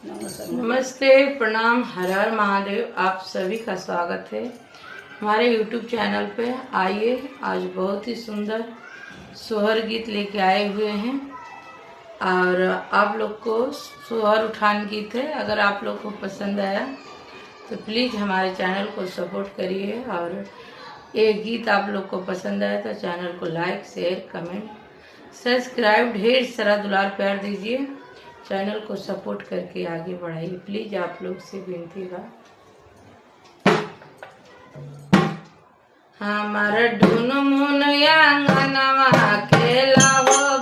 नमस्ते, प्रणाम, हर हर महादेव। आप सभी का स्वागत है हमारे YouTube चैनल पे। आइए, आज बहुत ही सुंदर सोहर गीत लेके आए हुए हैं और आप लोग को सोहर उठान गीत है। अगर आप लोग को पसंद आया तो प्लीज़ हमारे चैनल को सपोर्ट करिए और ये गीत आप लोग को पसंद आया तो चैनल को लाइक, शेयर, कमेंट, सब्सक्राइब, ढेर सारा दुलार प्यार दीजिए। चैनल को सपोर्ट करके आगे बढ़ाइए, प्लीज आप लोग से विनती बा। हमारा दोनों मुनिया अंगनवा खेला हो